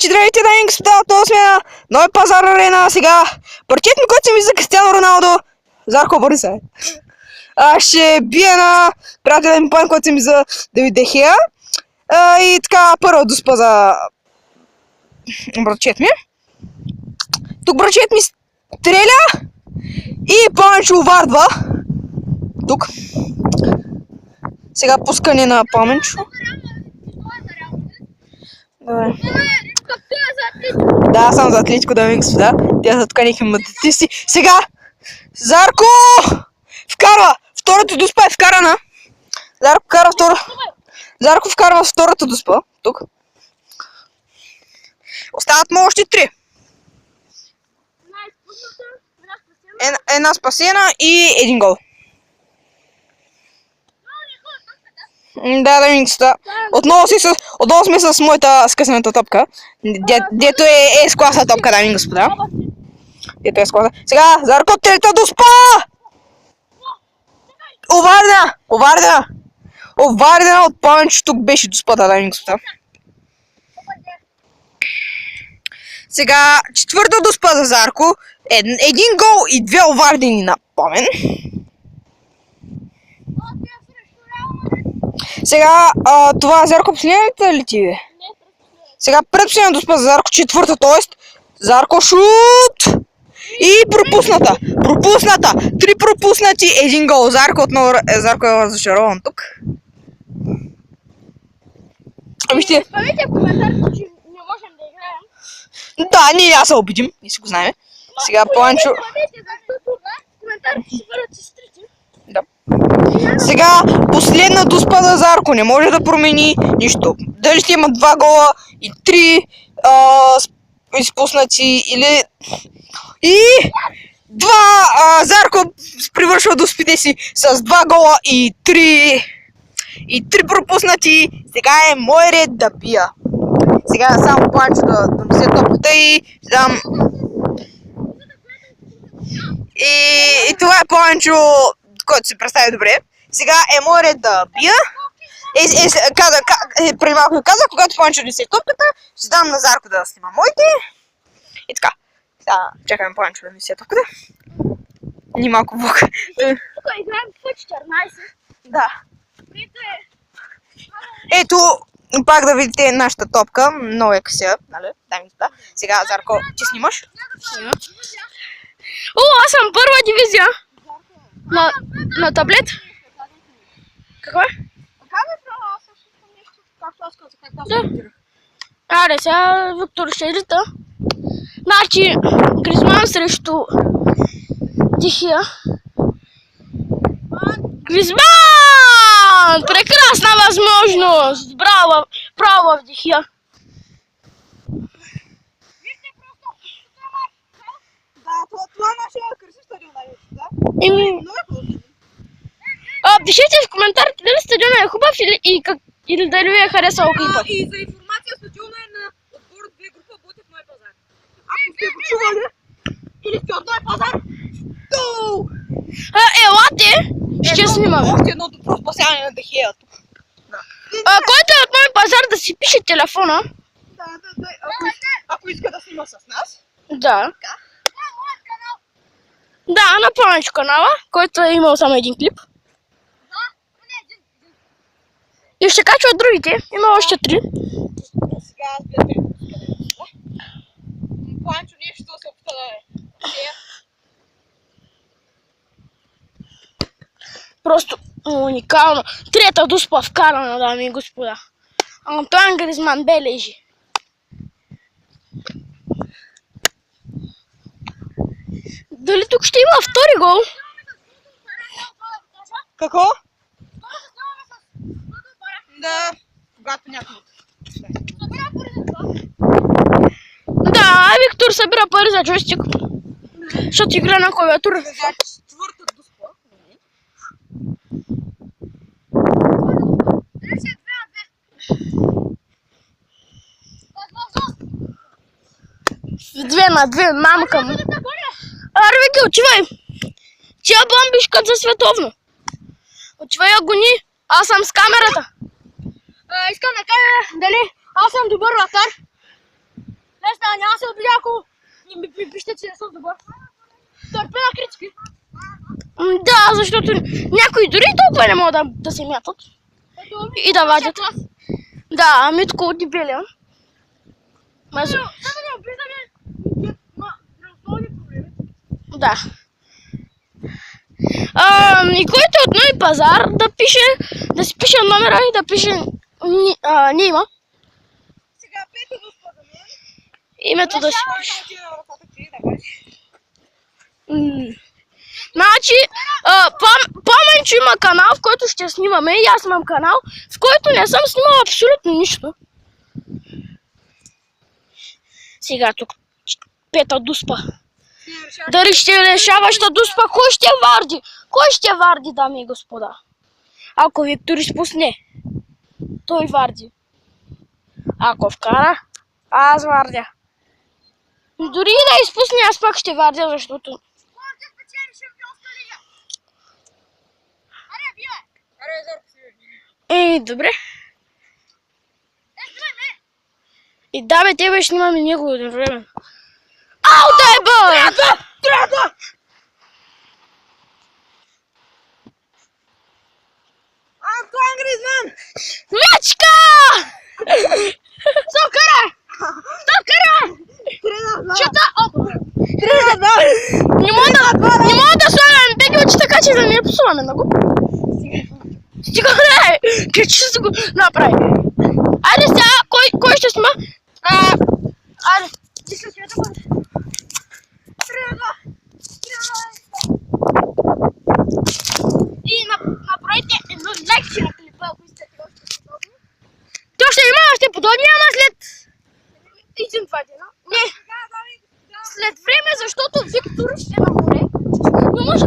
Значи, здравейте, дами и господа, отново сме на Нови пазар арена. Сега, парчет ми, който съм ви за Кристиано Роналдо. Зарко, бъди се. Ще бия на приятелен ми план, който съм ви за Давид Де Хея. И така, първа дуспа за братчет ми. Тук братчет ми стреля и Пламенчо увардва. Тук. Сега пускане на Пламенчо. Да, съм за Атлетико, дами и господа. Те са тук някакви мататисти. Сега! Зарко! Вкарва! Втората дуспа е вкарана. Зарко вкарва Зарко вкарва втората дуспа. Тук. Остават му още 3. Една спасена и един гол. Да, дами и господа. Отново сме с моята скъсаната топка. Дето е S-класа топка, дами и господа. Дето е S-класа. Сега, Зарко, трета дуспа! Овардена от Пламенчо, тук беше дуспата, дами и господа. Сега, четвърта дуспа за Зарко. Един гол и 2 овардени на Пламен. Сега, това Зарко последната ли ти бе? Сега предпоследна дуспа за Зарко, четвърта, т.е. Зарко шут! И пропусната! 3 пропуснати, 1 гол. Зарко е разочарован тук. Вижте. Спомнете в коментарите, че не можем да играем. Да, ние няма се обидим, ние си го знаем. Сега Пламенчо... Спомнете, защото в коментарите ще бъдат сестрите. Да. Сега последна дуспа за Зарко, не може да промени нищо. Дали ще има 2 гола и 3 изпуснати или... И... Зарко привършва дуспите си с 2 гола и 3 пропуснати. Сега е мой ред да бия. Сега само Пламенчо да донесе топката и дам... И това е Пламенчо, който се представи добре. Сега е мой ред да бия. Преди малко ми казах, когато Пламенчо донесе топката, ще дам на Зарко да снима моите. И така. Сега чакаме Пламенчо да донесе топката. Ни малко бук. Тук играем в 14. Да. Ето, пак да видите нашата топка. Много е къся, нали? Дай ми това. Сега, Зарко, ти снимаш? Снимам. О, аз съм първа дивизия. На таблет. Какво е? Да. Аре, сега Виктор ще рита. Значи, Гризман срещу Де Хея. Гризман! Прекрасна възможност! Браво! Браво в Де Хея! Това е нашия красив стадион, да? Пишете в коментарите дали стадиона е хубав или дали ви е харесал клипът. И за информация, стадиона е на отбор 2 група Ботев Нови пазар. Ако сте го чували или сте от Нови пазар, Елате! Ще снимаме. Още едно добро спасяване на Де Хея тук. Който е от Нови пазар да си пише телефона. Да, ако иска да снима с нас. Да. Да, на Пламенчо канала, който е имал само един клип. И ще качва другите. Има още 3. Сега аз гледам. Пламенчо нещо се опита да е. Просто уникално. Трета дуспа вкарана, дами и господа. Антоан Гризман бележи. Дали тук ще има втори гол? Какво? Да, когато някой. Да, Виктор събира пари за джойстик. Защото игра на клавиатура. Четвърта дуспа. Две на две, мамка му. Аре, Вики, отивай! Тия бомбиш като за световно. Отивай, гони. Аз съм с камерата. Искам да кажа дали аз съм добър вратар. няма се обидя, ако ми припишете, че не съм добър. Търпена критики. Да, защото някои дори толкова не могат да се мятат. И да вадят. Да, Митко от дебелия. Да. И който е от Нови пазар, да си пише номера и да пише Нима. Сега пето до спада мен. Името да си пише. Значи, Пламенчо има канал, в който ще снимаме, и аз имам канал, в който не съм снимал абсолютно нищо. Сега тук пета дуспа. Дали ще решаваща дуспа, кой ще варди? Кой ще варди, дами и господа? Ако Виктор изпусне, той варди. Ако вкара, аз вардя. Дори и да изпусне, аз пак ще вардя, защото... Добре. И да, бе, тебе ще снимаме него един време. Ау, дай бе! Трета! Антуан Гризман! Мечка! Стоп, карай! Стоп, карай! Чета! Не мога да слагам беги очи, така че да не я псуваме много. Стига, не! Кричи се го направи. Айде сега, кой ще снима? Айде. И направите едно лайкче на клипа, ако сте подобни. То ще има още подобни, ама след... Един това дена. Не. След време, защото Виктор ще е на море. Но може